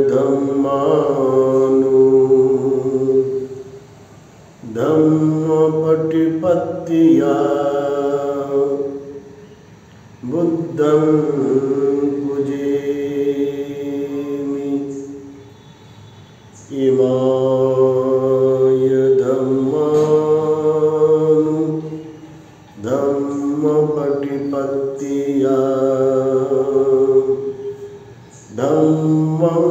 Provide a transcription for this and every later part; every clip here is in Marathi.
धम्मानु धम्मपटिपत्तिया बुद्धं पूजयामि। इमाय धम्मानु धम्मपटिपत्तिया धम्मं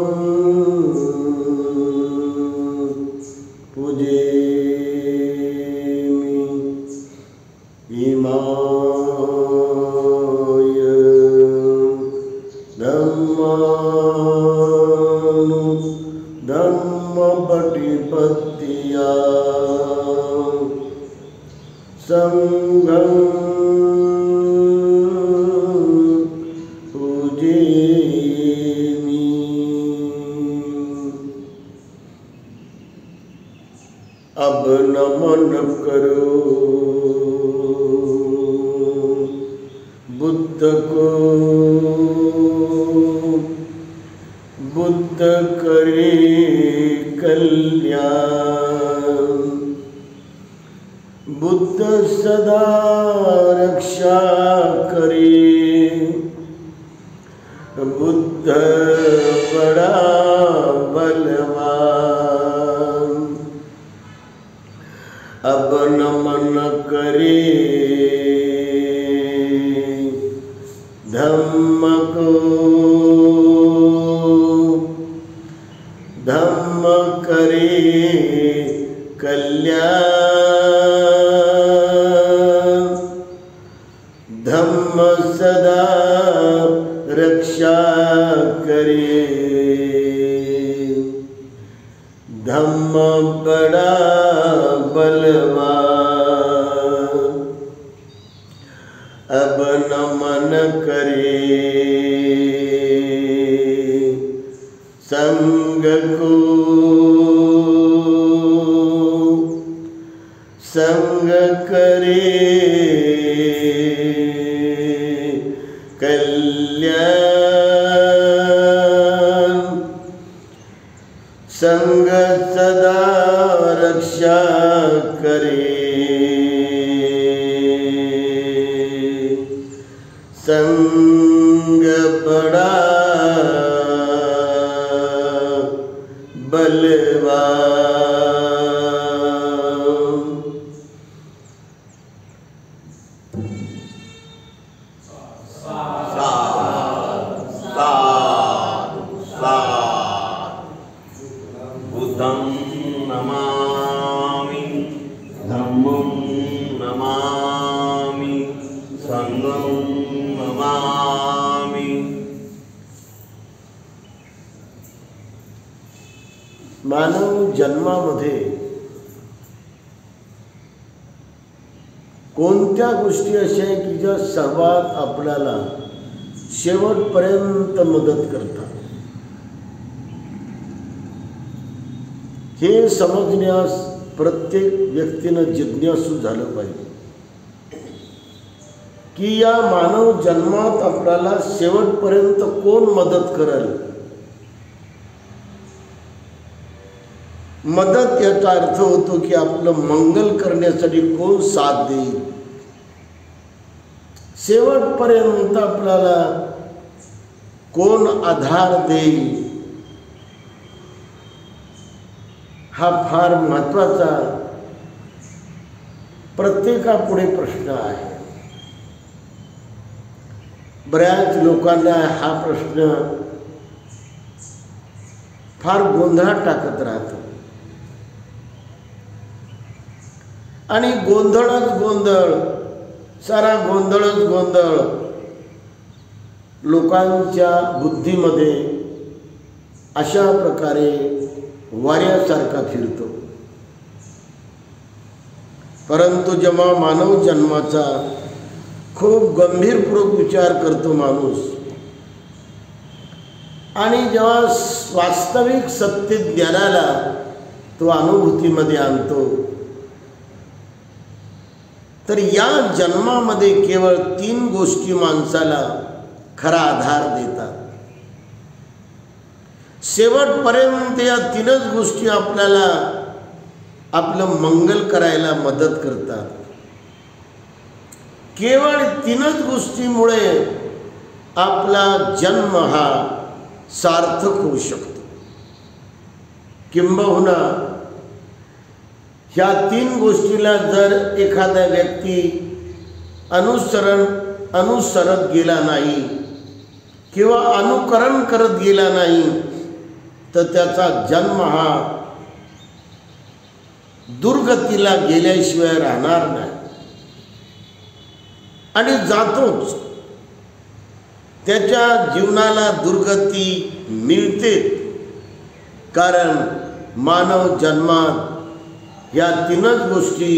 पूजयामि। इमाय धम्मानु धम्मपटिपत्तिया संघं पूजयामि। अब नमन करो बुद्ध को, बुद्ध करे कल्याण। बुद्ध सदा रक्षा करे, बुद्ध बड़ा बलवान। अब नमन करे धम्म को, धम्म करे कल्याण। धम्म सदा रक्षा करे, धम्म बड़ा बलवान। अब नमन करे संग को, संग करे कल्याण। संग सदा रक्षा करे, संग बड़ा बलवान। बुद्धं नमामि, धम्मं नमामि, संघं नमामि। मानव जन्मामध्ये कोणत्या गोष्टी अशा आहेत की ज्या सर्वात आपल्याला शेवटपर्यंत मदत करतात, हे समजण्यास प्रत्येक व्यक्तीनं जिज्ञासू झालं पाहिजे की या मानव जन्मात आपल्याला शेवटपर्यंत कोण मदत करेल। मदत याचा अर्थ होतो की आपलं मंगल करण्यासाठी कोण साथ देईल, शेवटपर्यंत आपल्याला कोण आधार देईल, हा फार महत्त्वाचा प्रत्येकापुढे प्रश्न आहे। बऱ्याच लोकांना हा प्रश्न फार गोंधळात टाकत राहतो आणि गोंधळच गोंधळ, सारा गोंधळच गोंधळ लोकांच्या बुद्धीमध्ये अशा प्रकारे वाऱ्यासारखा फिरतो। परंतु जेव्हा मानव जन्माचा खूप गंभीरपूर्वक विचार करतो माणूस आणि जेव्हा वास्तविक सत्य ज्ञानाला तो अनुभूतीमध्ये आणतो, तर या जन्मामध्ये केवळ 3 गोष्टी माणसाला खरा आधार देतात। शेवटपर्यंत या तीनच गोष्टी आपल्याला आपलं मंगल करायला मदत करतात. केवळ तीनच गोष्टीमुळे आपला जन्म हा सार्थक होऊ शकतो. किंबहुना ह्या तीन गोष्टीला जर एखादा व्यक्ती अनुसरत गेला नाही किंवा अनुकरण करत गेला नाही तर त्याचा जन्म हा दुर्गतीला गेल्याशिवाय राहणार नाही आणि जातोच. त्याच्या जीवनाला दुर्गती मिळते, कारण मानव जन्मात या तीनच गोष्टी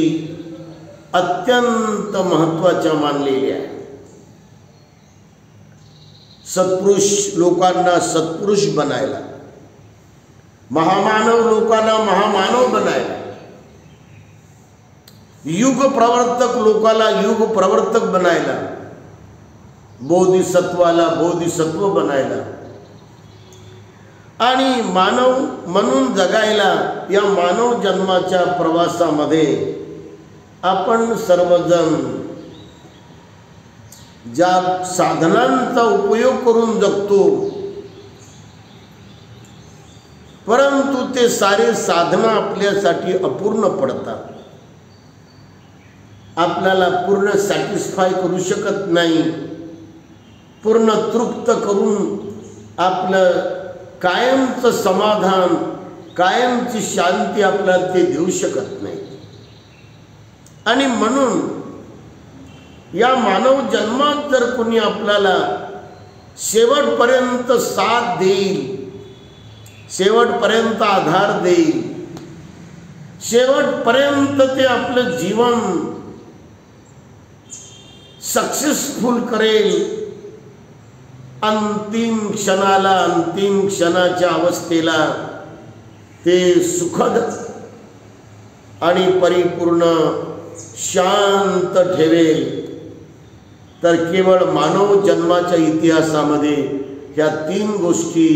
अत्यंत महत्त्वाच्या मानलेल्या आहेत. सत्पुरुष लोकांना सत्पुरुष बनायला, महामानव लोकांना महामानव बनायला, युग प्रवर्तक लोकाला युग प्रवर्तक बनायला, बोधिसत्वाला बोधिसत्व बनायला आणि मानव म्हणून जगायला. या मानव जन्माच्या प्रवासामध्ये आपण सर्वजण ज्या साधनांचा उपयोग करून जगतो, परंतु ते सारे साधनं आपल्यासाठी अपूर्ण पडतात. आपल्याला पूर्ण सॅटिस्फाय करू शकत नाही, पूर्ण तृप्त करून आपलं कायमचं समाधान, कायमची शांती आपल्याला ते देऊ शकत नाही. आणि म्हणून या मानव जन्मात जर कोणी आपल्याला शेवटपर्यंत साथ देईल, शेवटपर्यंत आधार देईल, शेवटपर्यंत ते आपलं जीवन सक्सेसफुल करेल, अंतिम क्षणाला, अंतिम क्षणाच्या अवस्थेला ते सुखद आणि परिपूर्ण शांत ठेवेल, तर केवळ मानव जन्माच्या इतिहासामध्ये ह्या तीन गोष्टी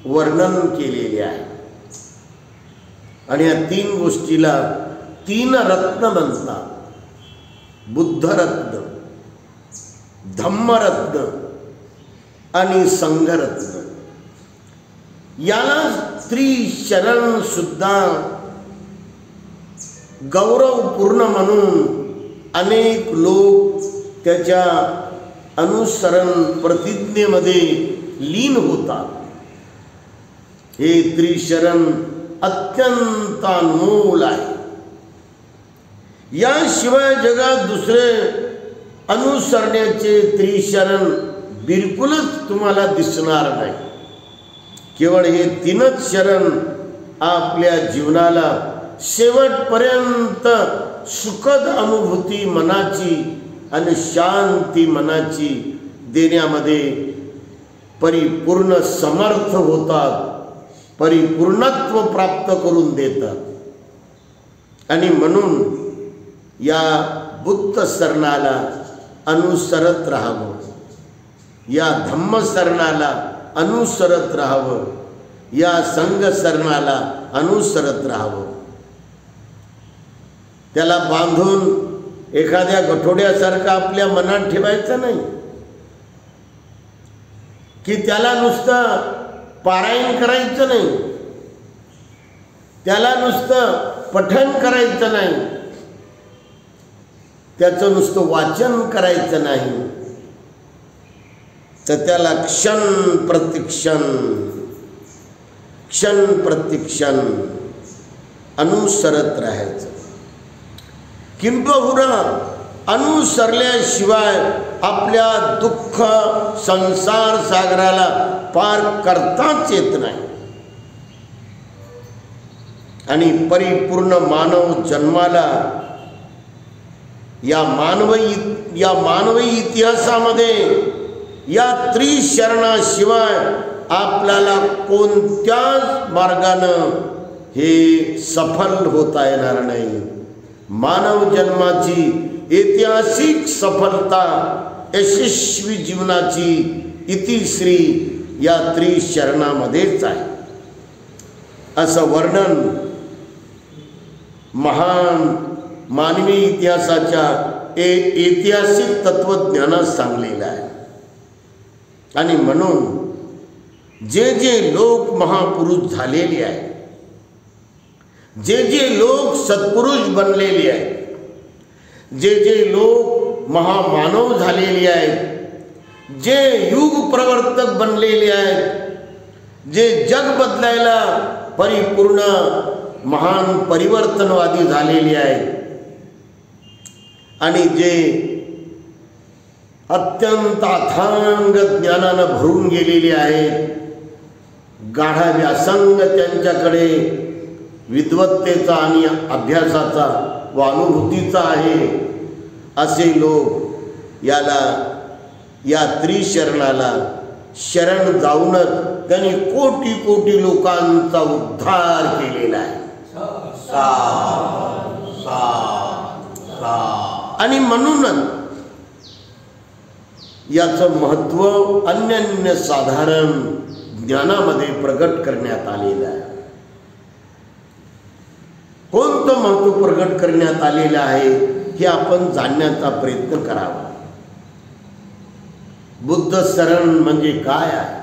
वर्णन केलेल्या आहेत. आणि या तीन गोष्टीला तीन रत्न म्हणतात. बुद्धरत्न, धम्मरत्न आणि संघरत्न. याला त्रिशरण सुद्धा गौरवपूर्ण म्हणून अनेक लोक त्याच्या अनुसरण प्रतिज्ञेमध्ये लीन होतात. हे त्रिशरण अत्यंत अनमोल आहे. याशिवाय जगात दुसरे अनुसरण्याचे त्रिशरण बिलकुलच तुम्हाला दिसणार नाही. केवळ हे तीनच शरण आपल्या जीवनाला शेवटपर्यंत सुखद अनुभूती मनाची आणि शांती मनाची देण्यामध्ये परिपूर्ण समर्थ होतात, परिपूर्णत्व प्राप्त करून देतात. आणि म्हणून या बुद्ध शरणाला अनुसरत राहावं, या धम्म शरणाला अनुसरत राहावं, या संघ शरणाला अनुसरत राहावं. त्याला बांधून एखाद्या गठोड्यासारखं आपल्या मनात ठेवायचं नाही, की त्याला नुसतं पारायण करायचं नाही, त्याला नुसतं पठण करायचं नाही, त्याचं नुसतं वाचन करायचं नाही, तर त्याला क्षण प्रतिक्षण अनुसरत राहायचं. किंबहुना अनुसरल्याशिवाय आपल्या दुःख संसार सागराला पार करताच येत नाही. आणि परिपूर्ण मानव जन्माला या मानवी इतिहासामध्ये या त्रिशरणाशिवाय आपल्याला कोणत्याच मार्गानं हे सफल होता येणार नाही. मानव जन्माची ऐतिहासिक सफलता, यशस्वी जीवनाची इतिश्री या त्रिशरणामध्येच आहे असं वर्णन महान मानवी इतिहासाच्या ऐतिहासिक तत्वज्ञानात सांगलेलं आहे. आणि म्हणून जे जे लोक महापुरुष झालेले आहेत, जे जे लोक सत्पुरुष बनलेले आहेत, जे जे लोक महामानव झालेले आहेत, जे युग प्रवर्तक बनलेले आहेत, जे जग बदलायला परिपूर्ण महान परिवर्तनवादी झालेले आहेत आणि जे अत्यंत अथांग ज्ञानानं भरून गेलेले आहेत, गाढा व्यासंग त्यांच्याकडे विद्वत्तेचा आणि अभ्यासाचा व अनुभूतीचा आहे, असे लोक या त्रिशरणाला शरण जाऊनच त्यांनी कोटी कोटी लोकांचा उद्धार केलेला आहे. आणि म्हणूनच याचं महत्त्व अनन्य साधारण ज्ञानामध्ये प्रगट करण्यात आलेलं आहे. कोणतं महत्त्व प्रगट करण्यात आलेलं आहे हे आपण जाणण्याचा प्रयत्न करावा. बुद्ध शरण म्हणजे काय आहे?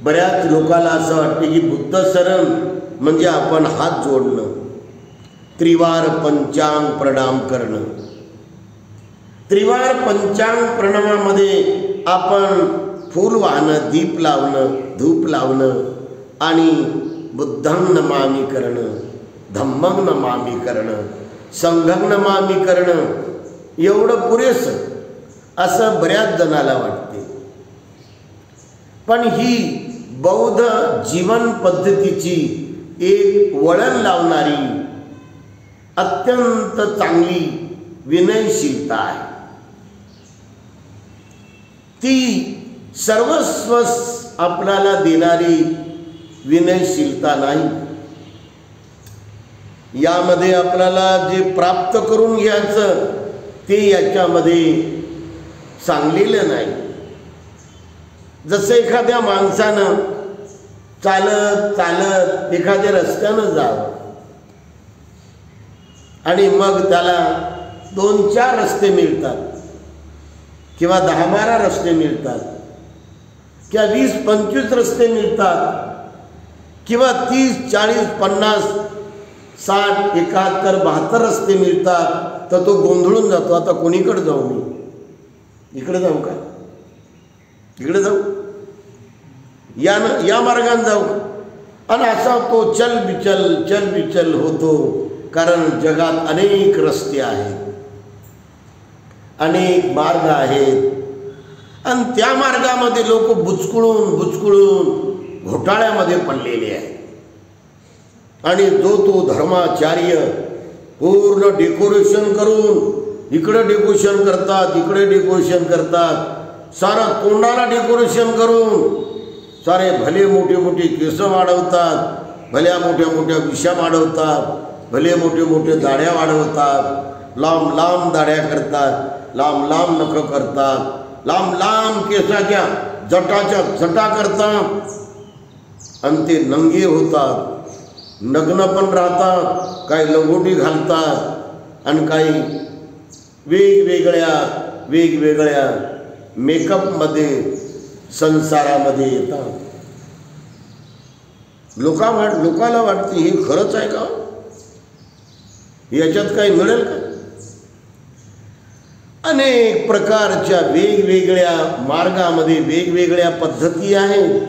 बऱ्याच लोकांना असं वाटते की बुद्ध शरण म्हणजे आपण हात जोडणं, त्रिवार पंचांग प्रणाम करणं. त्रिवार पंचांग प्रणामामध्ये आपण फूल वाहणं, दीप लावणं, धूप लावणं आणि बुद्धं नमामि करणं, धम्मं नमामि करणं, संघं नमामि करणं एवढं पुरेसं असं बऱ्याच जणाला वाटते. पण ही बौद्ध जीवन पद्धतीची एक वळण लावणारी अत्यंत चांगली विनयशीलता आहे. ती सर्वस्व आपल्याला देणारी विनयशीलता नाही. यामध्ये आपल्याला जे प्राप्त करून घ्यायचं ते याच्यामध्ये सांगलेलं नाही. जसं एखाद्या माणसानं चालत चालत एखाद्या रस्त्यानं जावं आणि मग त्याला 2-4 रस्ते मिळतात किंवा 10-12 रस्ते मिळतात किंवा 20-25 रस्ते मिळतात किंवा 30-40-50-60-71-72 रस्ते मिळतात, तर तो गोंधळून जातो. आता कोणीकडे जाऊ? मी इकडे जाऊ का? इकडे जाऊ? या मार्गाने जाऊ? आणि असा तो चल बिचल होतो. कारण जगात अनेक रस्ते आहेत, अनेक मार्ग आहेत आणि त्या मार्गामध्ये लोक बुचकुळून घोटाळ्यामध्ये पडलेले आहेत. आणि तो धर्माचार्य पूर्ण डेकोरेशन करून इकडे डेकोरेशन करतात, इकडे डेकोरेशन करतात, सारा तोंडाला डेकोरेशन करून सारे भले मोठे केस वाढवतात, भल्या मोठ्या विशा वाढवतात, भले मोठे दाढ्या वाढवतात, लांब दाढ्या करतात, लांब नख करतात, लांब केसाच्या जटा करतात आणि ते नंगे होतात, नग्न पण राहतात, काही लंगोटी घालतात आणि काही वेगवेगळ्या मेकअपमध्ये संसारामध्ये येतात. लोकाला वाटते हे खरंच आहे का? याच्यात काही मिळेल का? अनेक प्रकारच्या वेगवेगळ्या मार्गामध्ये वेगवेगळ्या पद्धती आहेत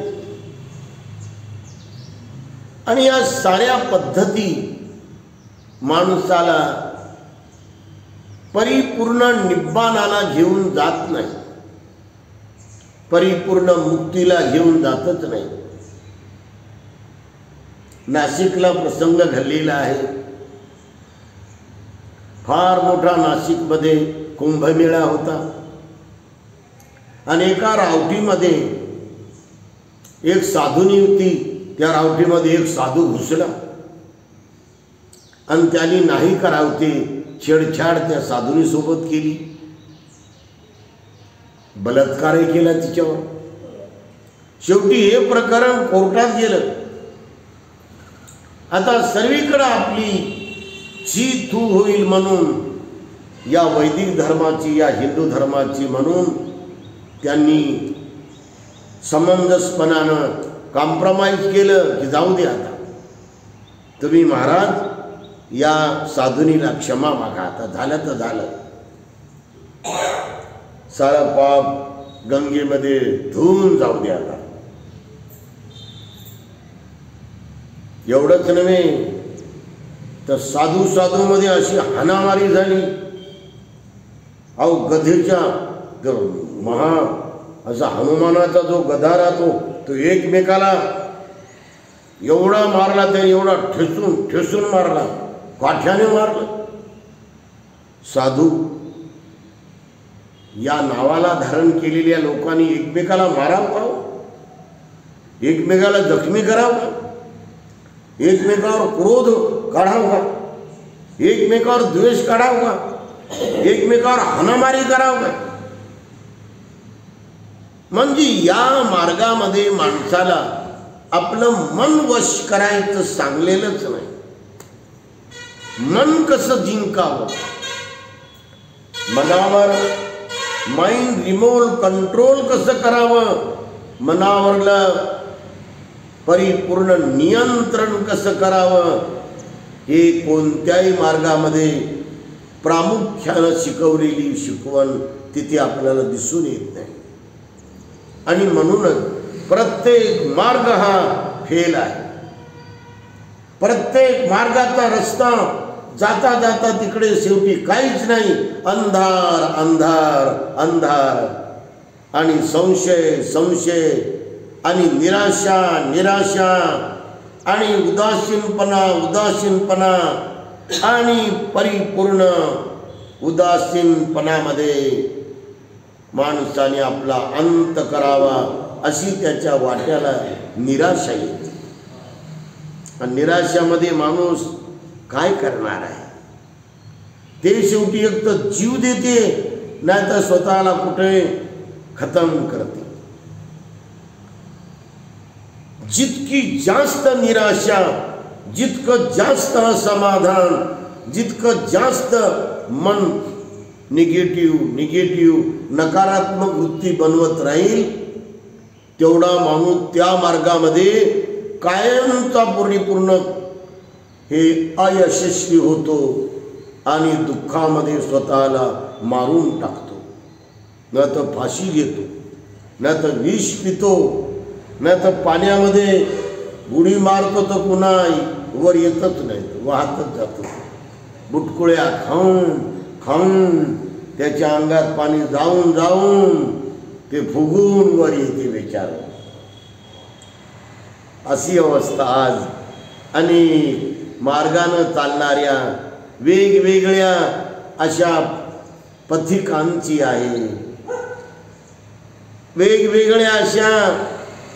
आणि या साऱ्या पद्धती माणसाला परिपूर्ण निब्बाणाला घेऊन जात नाही, परिपूर्ण मुक्तीला घेऊन जातच नाही. नाशिकला प्रसंग घडलेला आहे. फार मोठा नाशिकमध्ये कुंभमेळा होता आणि एका रावटीमध्ये एक साधूनी होती. त्या रावटीमध्ये एक साधू घुसला आणि त्यांनी नाही करावते छेडछाड त्या साधूनी सोबत केली बलात्कारही केला तिच्यावर. शेवटी हे प्रकरण कोर्टात गेलं. आता सर्वीकडे आपली ची तू होईल म्हणून, या वैदिक धर्माची, या हिंदू धर्माची म्हणून त्यांनी समंजसपणानं कॉम्प्रोमाइज केलं की जाऊ दे, आता तुम्ही महाराज या साधुनीला क्षमा मागा, आता झालं तर झालं, सारा पाप गंगेमध्ये धुवून जाऊ दे आता. एवढंच नव्हे तर साधूमध्ये अशी हाणामारी झाली. अहो गधेच्या असा हनुमानाचा जो गधा राहतो तो एकमेकाला एवढा मारला, त्याने एवढा ठेसून मारला, काठ्याने मारलं. साधू या नावाला धारण केलेल्या लोकांनी एकमेकाला मारावं का? एकमेकाला जखमी करावं का? एकमेकावर क्रोध काढावं का? एकमेकावर द्वेष काढावं का? एकमेकावर हाणामारी करावं का? म्हणजे या मार्गामध्ये माणसाला आपलं मन वश करायचं सांगलेलंच नाही. मन कसं जिंकावं, मनावर माइंड रिमोट कंट्रोल कसं करावं, मनावरला परिपूर्ण नियंत्रण कसं करावं, हे कोणत्याही मार्गामध्ये प्रामुख्यानं शिकवलेली शिकवण तिथे आपल्याला दिसून येत नाही. आणि म्हणूनच प्रत्येक मार्ग हा फेल आहे. प्रत्येक मार्गाचा रस्ता जाता जाता तिकडे शेवटी काहीच नाही, अंधार अंधार अंधार आणि संशय आणि निराशा आणि उदासीनपणा आणि परिपूर्ण उदासीनपणामध्ये माणसाने आपला अंत करावा, अशी त्याच्या वाट्याला निराशा येते. आणि निराशामध्ये माणूस काय करणार आहे? ते शेवटी एक तर जीव देते, नाही तर स्वतःला कुठे खतम करते. जितकी जास्त निराशा, जितकं जास्त असमाधान, जितकं जास्त मन निगेटिव्ह नकारात्मक वृत्ती बनवत राहील, तेवढा माणूस त्या मार्गामध्ये कायमचा परिपूर्ण हे अयशस्वी होतो आणि दुःखामध्ये स्वतःला मारून टाकतो. न तर फाशी घेतो, न तर विष पितो, न तर पाण्यामध्ये उडी मारतो, तर पुन्हा वर येतच नाही, वाहतच जातो. बुटकुळ्या खाऊन त्याच्या अंगात पाणी जाऊन ते फुगून वर येते बेचार. अशी अवस्था आज अनेक मार्गानं चालणाऱ्या वेगवेगळ्या अशा पथिकांची आहे. वेगवेगळ्या अशा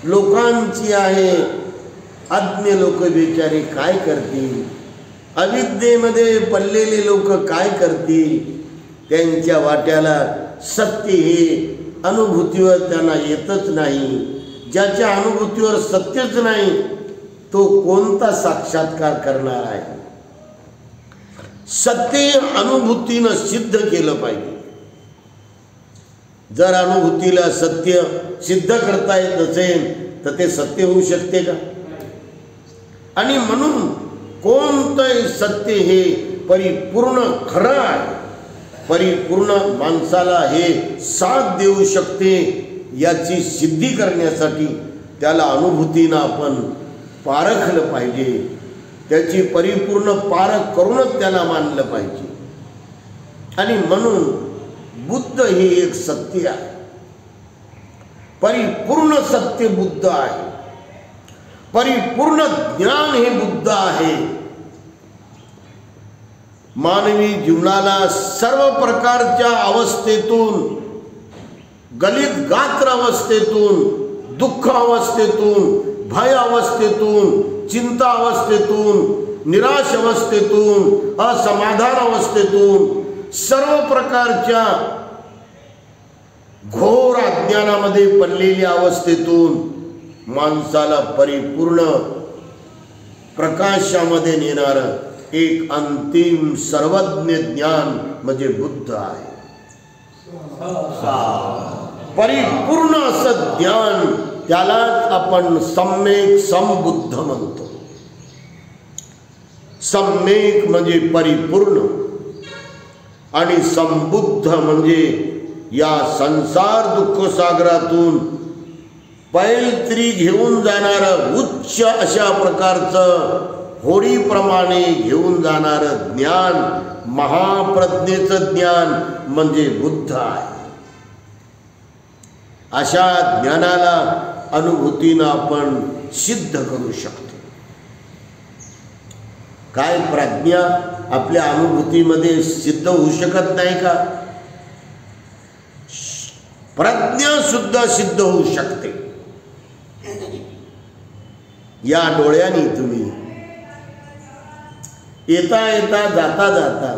लोकांची आहे. अज्ञ लोक बेचारे काय करतील? अविद्येमध्ये पडलेले लोक काय करतील? त्यांच्या वाट्याला सत्य हे अनुभूतीवर त्यांना येतच नाही. ज्याच्या अनुभूतीवर सत्यच नाही तो कोणता साक्षात्कार करणार आहे? सत्य अनुभूतीनं सिद्ध केलं पाहिजे. जर अनुभूतीला सत्य सिद्ध करता येत नसेल तर ते सत्य होऊ शकते का? आणि म्हणून कोणतंही सत्य हे परिपूर्ण खरं आहे, परिपूर्ण माणसाला हे साथ देऊ शकते, याची सिद्धी करण्यासाठी त्याला अनुभूतीनं आपण पारखलं पाहिजे. त्याची परिपूर्ण पारख करूनच त्याला मानलं पाहिजे. आणि म्हणून बुद्ध हे एक सत्य आहे, परिपूर्ण सत्य बुद्ध आहे, परिपूर्ण ज्ञान हे बुद्ध आहे. मानवी जीवनाला सर्व प्रकारच्या अवस्थेतून, गलित गात्र अवस्थेतून, दुःख अवस्थेतून, भय अवस्थेतून, चिंता अवस्थेतून, निराश अवस्थेतून, असमाधान अवस्थेतून, सर्व प्रकारच्या घोर अज्ञानामध्ये पडलेल्या अवस्थेतून माणसाला परिपूर्ण प्रकाशामध्ये नेणार एक अंतिम सर्वज्ञ ज्ञान म्हणजे बुद्ध आहे. परिपूर्ण असं ज्ञान, त्यालाच आपण सम्यक समबुद्ध म्हणतो. सम्यक म्हणजे परिपूर्ण आणि संबुद्ध म्हणजे या संसार दुःख सागरातून पैलत्री घेऊन जाणारं उच्च अशा प्रकारचं होडीप्रमाणे घेऊन जाणारं ज्ञान, महाप्रज्ञेचं ज्ञान म्हणजे बुद्ध आहे. अशा ज्ञानाला अनुभूतीनं आपण सिद्ध करू शकतो. काय प्रज्ञा आपल्या अनुभूतीमध्ये सिद्ध होऊ शकत नाही का? प्रज्ञा सुद्धा सिद्ध होऊ शकते. या डोळ्यांनी तुम्ही येता येता जाता जाता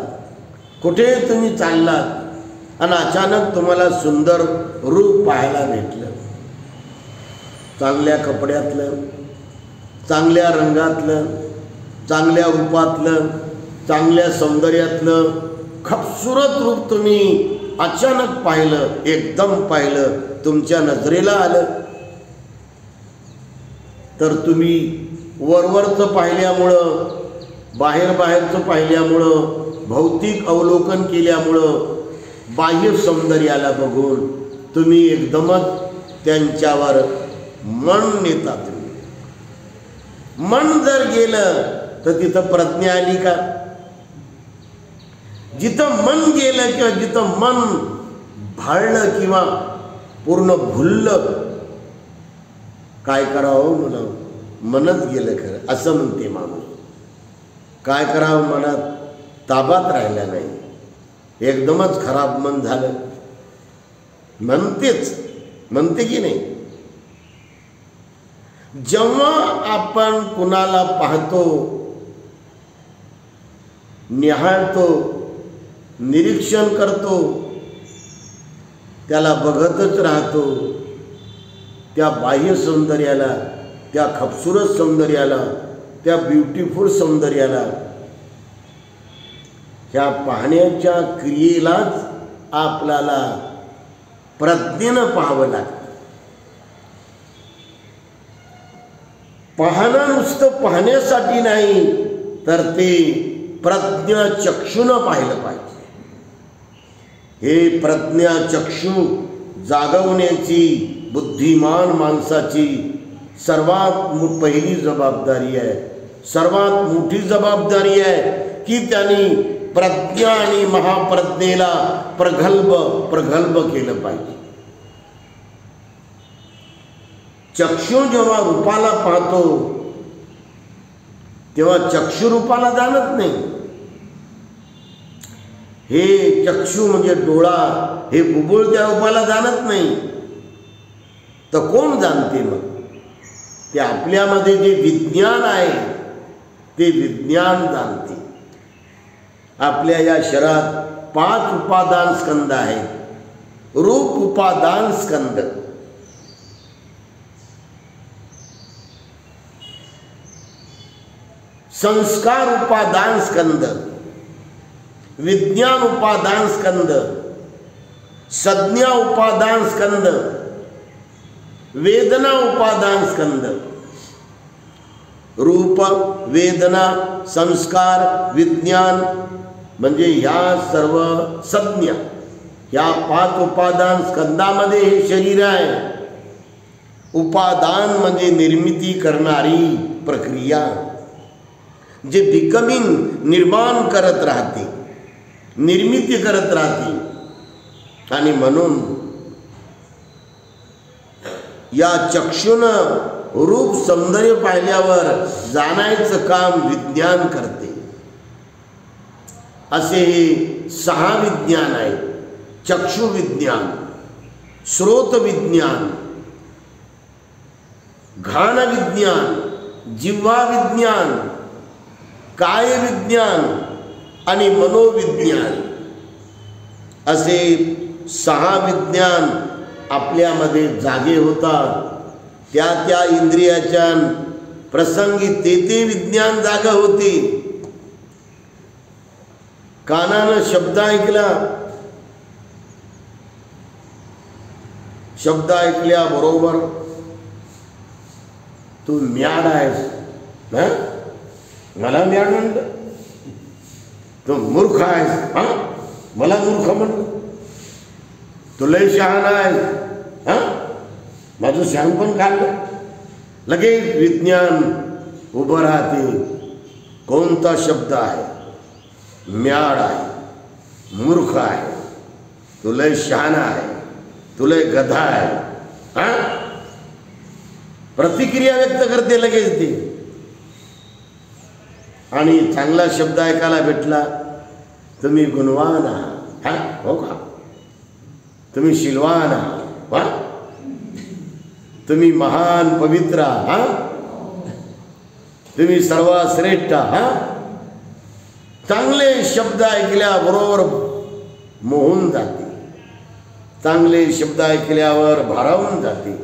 कुठे तुम्ही चाललात आणि अचानक तुम्हाला सुंदर रूप पाहायला भेटलं, चांगल्या कपड्यातलं, चांगल्या रंगातलं, चांगल्या रूपातलं, चांगल्या सौंदर्यातलं खूबसूरत रूप तुम्ही अचानक पाहिलं, एकदम पाहिलं, तुमच्या नजरेला आलं, तर तुम्ही वरवरचं पाहिल्यामुळं, बाहेरचं पाहिल्यामुळं, भौतिक अवलोकन केल्यामुळं, बाह्य सौंदर्याला बघून तुम्ही एकदमच त्यांच्यावर मन नेता. मन जर गेलं तर तिथं प्रज्ञा आली का? जिथं मन गेलं किंवा जिथं मन भाळलं किंवा पूर्ण भुललं, काय करावं मला मनच गेलं खरं असं म्हणते माणूस. काय करावं, मनात ताबात राहिला नाही, एकदमच खराब मन झालं म्हणते की नाही. जेव्हा आपण कुणाला पाहतो, निहाळतो, निरीक्षण करतो, त्याला बघतच राहतो, त्या बाह्य सौंदर्याला, त्या खूबसूरत सौंदर्याला, त्या ब्युटिफुल सौंदर्याला, ह्या पाहण्याच्या क्रियेलाच आपल्याला प्रज्ञेनं पाहावं लागतं. पाहणं नुसतं पाहण्यासाठी नाही, तर ते प्रज्ञा चक्षुनं पाहिलं पाहिजे. हे प्रज्ञा चक्षु जागवण्याची बुद्धिमान माणसाची सर्वात पहिली जबाबदारी आहे, सर्वात मोठी जबाबदारी आहे की त्यांनी प्रज्ञा आणि महाप्रज्ञेला प्रगल्भ केलं पाहिजे. चक्षु जेव्हा रूपाला पाहतो तेव्हा चक्षु रूपाला जाणत नाही. हे चक्षु म्हणजे डोळा, हे बुबुळ त्या रूपाला जाणत नाही. तर कोण जाणते मग? ते आपल्यामध्ये जे विज्ञान आहे ते विज्ञान जाणते. आपल्या या शरीरात 5 उपादान स्कंद आहेत. रूप उपादान स्कंद, संस्कार उपादान स्कंद, विज्ञान उपादान स्कंद, संज्ञा उपादान स्कंद, वेदना उपादान स्कंद. रूप, वेदना, संस्कार, विज्ञान म्हणजे ह्या सर्व संज्ञा, ह्या 5 उपादान स्कंदामध्ये हे शरीर आहे. उपादान म्हणजे निर्मिती करणारी प्रक्रिया, जे बिकमिंग, निर्माण करत राहते, निर्मिती करत राहते. आणि म्हणून या चक्षुनं रूप सौंदर्य पाहिल्यावर जाणायचं काम विज्ञान करते. असे हे 6 विज्ञान आहेत. चक्षु विज्ञान, श्रोत विज्ञान, घ्राण विज्ञान, जिव्हा विज्ञान, काय विज्ञान आणि मनोविज्ञान असे 6 विज्ञान आपल्यामध्ये जागे होतात. त्या त्या इंद्रियाच्या प्रसंगी ते विज्ञान जागा होते. कानानं शब्द ऐकला, शब्द ऐकल्याबरोबर तू म्याड आहेस, मला म्याड म्हणलं, तू मूर्ख आहेस, मला मूर्ख म्हणलं, तू लय शहाणा आहेस, माझं शहाणपण काढलं. लगेच विज्ञान उभं राहते. कोणता शब्द आहे? म्याड आहे, मूर्ख आहे, तू लय शहाणा आहे, तू लय गधा आहे. प्रतिक्रिया व्यक्त करते लगेच ती. आणि चांगला शब्द ऐकायला भेटला, तुम्ही गुणवान आहात, हो का, तुम्ही शीलवान आहात, तुम्ही महान पवित्र आहात, तुम्ही सर्वश्रेष्ठ आहात. चांगले शब्द ऐकल्याबरोबर मोहून जाते, चांगले शब्द ऐकल्यावर भारावून जाते.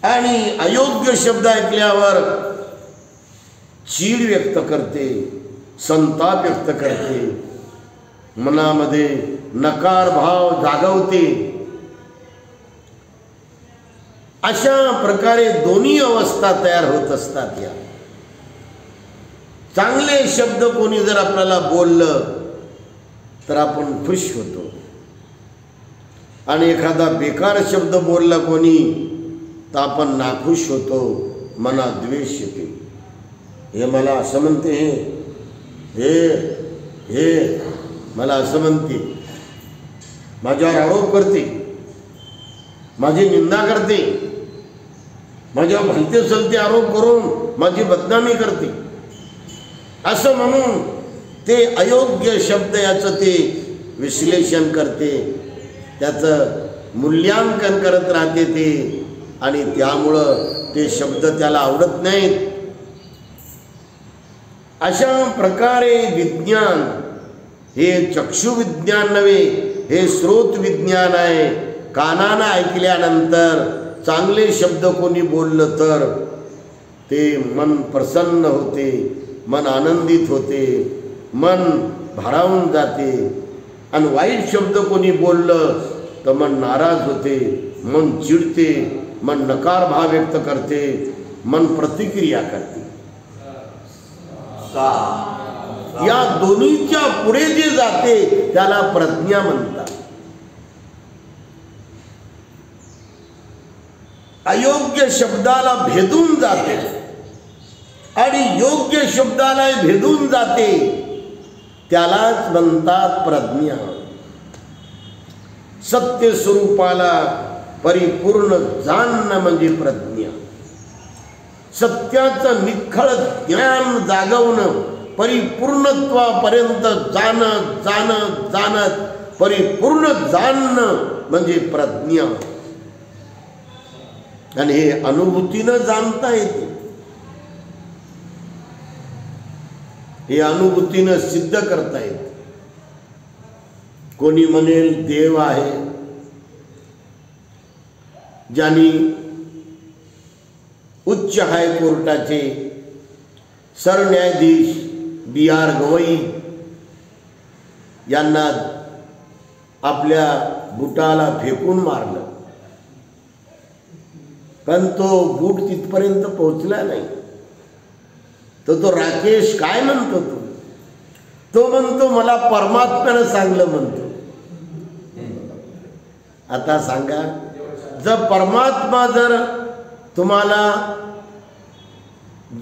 आणि अयोग्य शब्द ऐकल्यावर चीड व्यक्त करते, संताप व्यक्त करते, मनामध्ये नकार भाव जागवते. अशा प्रकारे दोन्ही अवस्था तयार होत असतात. या चांगले शब्द कोणी जर आपल्याला बोललं तर आपण खुश होतो, आणि एखादा बेकार शब्द बोलला कोणी तर आपण नाखुश होतो, मनात द्वेष येते. हे मला असं म्हणते, हे मला असं म्हणते, माझ्यावर आरोप करते, माझी निंदा करते, माझ्यावर भलते सलते आरोप करून माझी बदनामी करते, असं म्हणून ते अयोग्य शब्द याचं ते विश्लेषण करते, त्याचं मूल्यांकन करत राहते ते. आणि त्यामुळं ते शब्द त्याला आवडत नाहीत. अशा प्रकारे विज्ञान हे चक्षुविज्ञान नव्हे, हे श्रोत विज्ञान आहे. कानानं ऐकल्यानंतर चांगले शब्द कोणी बोललं तर ते मन प्रसन्न होते, मन आनंदित होते, मन भारावून जाते. आणि वाईट शब्द कोणी बोललं तर मन नाराज होते, मन चिडते, मन नकार भाव व्यक्त करते, मन प्रतिक्रिया करते. या दोन्हीच्या पुढे जे जाते त्याला प्रज्ञा म्हणतात. अयोग्य शब्दाला भेदून जाते आणि योग्य शब्दाला भेदून जाते, त्यालाच म्हणतात प्रज्ञा. सत्य स्वरूपाला परिपूर्ण जाणणं म्हणजे प्रज्ञा. सत्याचं निखळ ज्ञान जागवणं, परिपूर्णत्वापर्यंत जाणत परिपूर्ण जाणणं म्हणजे प्रज्ञा. आणि हे अनुभूतीनं जाणता येते, हे अनुभूतीनं सिद्ध करता येते. कोणी म्हणेल देव आहे, ज्यांनी उच्च हायकोर्टाचे सरन्यायाधीश B.R. गवई यांना आपल्या बुटाला फेकून मारलं, पण तो बूट तिथपर्यंत पोहोचला नाही. तो राकेश काय म्हणतो, तो म्हणतो मला परमात्म्यानं सांगलं म्हणतो. आता सांगा, जर परमात्मा जर तुम्हाला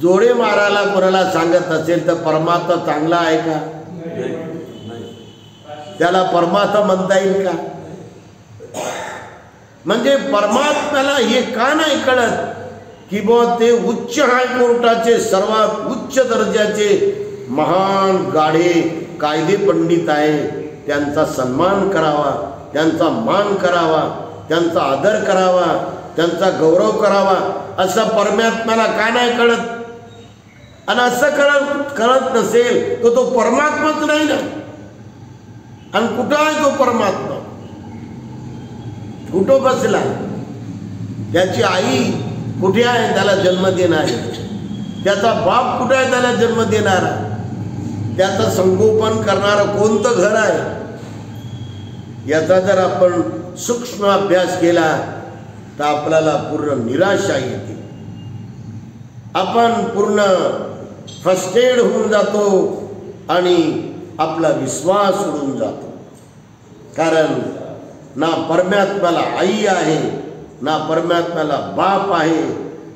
जोडे मारायला कोणाला सांगत असेल तर परमात्मा चांगला आहे का? त्याला परमात्मा म्हणता येईल का? म्हणजे परमात्म्याला हे का नाही कळत की बुवा ते उच्च हायकोर्टाचे सर्वात उच्च दर्जाचे महान गाढे कायदे पंडित आहे, त्यांचा सन्मान करावा, त्यांचा मान करावा, त्यांचा आदर करावा, त्यांचा गौरव करावा, असं परमात्म्याला का नाही कळत? आणि असं कळत नसेल तर तो परमात्माच नाही ना. आणि कुठं आहे तो परमात्मा? कुठं बसला, त्याची आई कुठे आहे त्याला जन्म देणारी, त्याचा बाप कुठे आहे त्याला जन्म देणारा, त्याचं संगोपन करणारं कोणतं घर आहे, याचा जर आपण सूक्ष्म अभ्यास केला तर आपल्याला पूर्ण निराशा येते. आपण पूर्ण फ्रस्ट्रेट होऊन जातो आणि आपला विश्वास उडून जातो. कारण ना परमात्म्याला आई आहे, ना परमात्म्याला बाप आहे,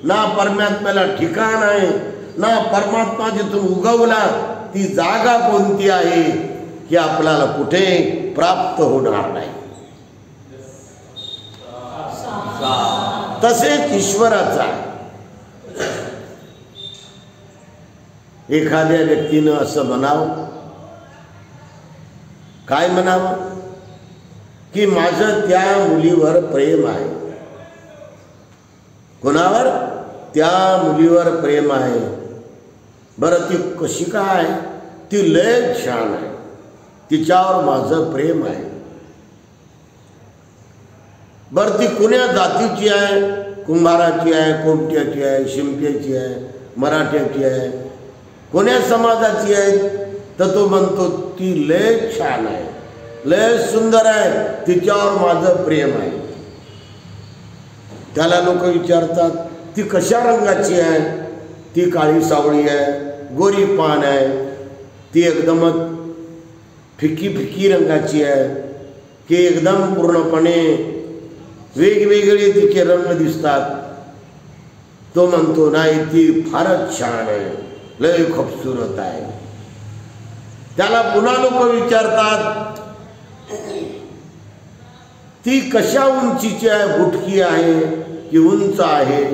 ना परमात्म्याला ठिकाण आहे, ना परमात्मा जिथून उगवला ती जागा कोणती आहे की आपल्याला कुठे प्राप्त होणार नाही. तसेच ईश्वराचा एखाद्या व्यक्तीनं असं म्हणावं, काय म्हणावं की माझं त्या मुलीवर प्रेम आहे. कोणावर? त्या मुलीवर प्रेम आहे. बरं ती कशी काय? ती लय छान आहे, तिच्यावर माझं प्रेम आहे. बरं ती कोण्या जातीची आहे? कुंभाराची आहे, कोमट्याची आहे, शिंप्याची आहे, मराठ्याची आहे, कोण्या समाजाची आहे? तर तो म्हणतो ती लय छान आहे, लय सुंदर आहे, तिच्यावर माझं प्रेम आहे. त्याला लोक विचारतात ती कशा रंगाची आहे? ती काळी सावळी आहे, गोरी पान आहे, ती एकदमच फिकी फिकी रंगाची आहे की एकदम पूर्णपणे वेगवेगळे तिचे रंग दिसतात? तो म्हणतो नाही, ती फारच छान आहे, लय खूबसूरत आहे. त्याला पुन्हा लोक विचारतात ती कशा उंचीची आहे? बुटकी आहे की उंच आहे,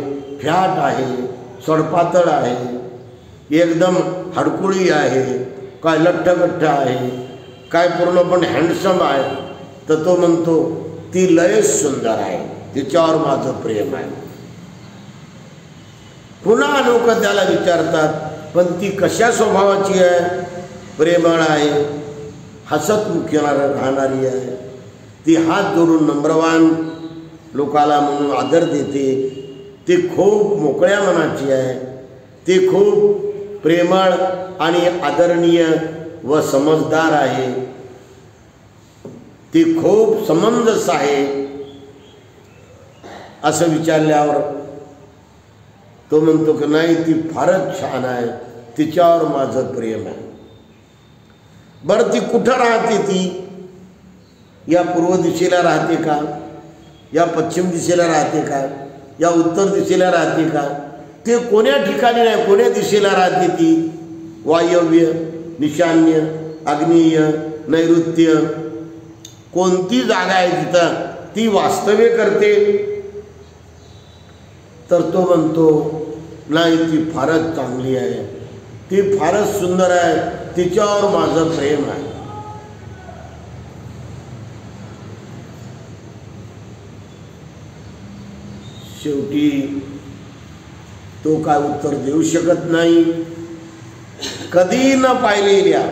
फॅट आहे, सडपातळ आहे, एकदम हडकुळी आहे, काय लठ्ठगठ्ठ आहे, काय पूर्णपणे हँडसम आहे? तर तो म्हणतो ती लय सुंदर आहे, तिच्यावर माझं प्रेम आहे. पुन्हा लोक त्याला विचारतात पण ती कशा स्वभावाची आहे? प्रेमळ आहे, हसतमुख राहणारी आहे, ती हात जोडून नम्रवान लोकाला म्हणून आदर देते, ती खूप मोकळ्या मनाची आहे, ती खूप प्रेमळ आणि आदरणीय व समजदार आहे, ती खूप समंजस आहे. असं विचारल्यावर तो म्हणतो की नाही, ती फारच छान आहे, तिच्यावर माझं प्रेम आहे. बरं ती कुठं राहते? ती या पूर्व दिशेला राहते का? या पश्चिम दिशेला राहते का? या उत्तर दिशेला राहते का? ते कोण्या ठिकाणी नाही, कोण्या दिशेला राहते ती? वायव्य, ईशान्य, आग्नेय, नैऋत्य, कोणती जागा आहे तिथं ती वास्तव्य करते? तर तो म्हणतो नाही, ती फारच चांगली आहे, ती फारच सुंदर आहे, तिच्यावर माझं प्रेम आहे. शेवटी तो काय उत्तर देऊ शकत नाही. कधी न पाहिलेल्या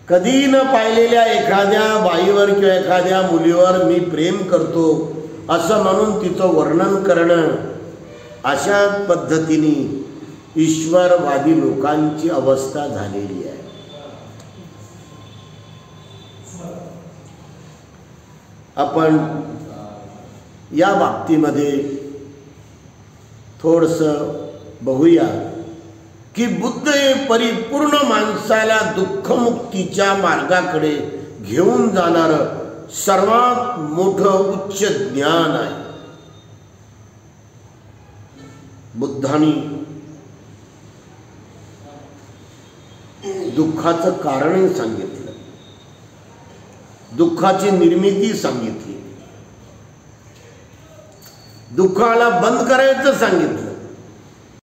कधी न पाहिलेल्या एखाद्या बाईवर किंवा एखाद्या मुलीवर मी प्रेम करतो असं म्हणून तिचं वर्णन करणं, अशा पद्धतीने ईश्वरवादी लोकांची अवस्था झालेली आहे. आपण या बाबतीमध्ये थोडंसं बघूया की बुद्ध हे परिपूर्ण माणसाला दुःखमुक्तीच्या मार्गाकडे घेऊन जाणारं सर्वात मोठं उच्च ज्ञान आहे. बुद्धांनी दुःखाचं कारणही सांगितलं, दुःखाची निर्मिती सांगितली, दुःखाला बंद करायचं सांगितलं.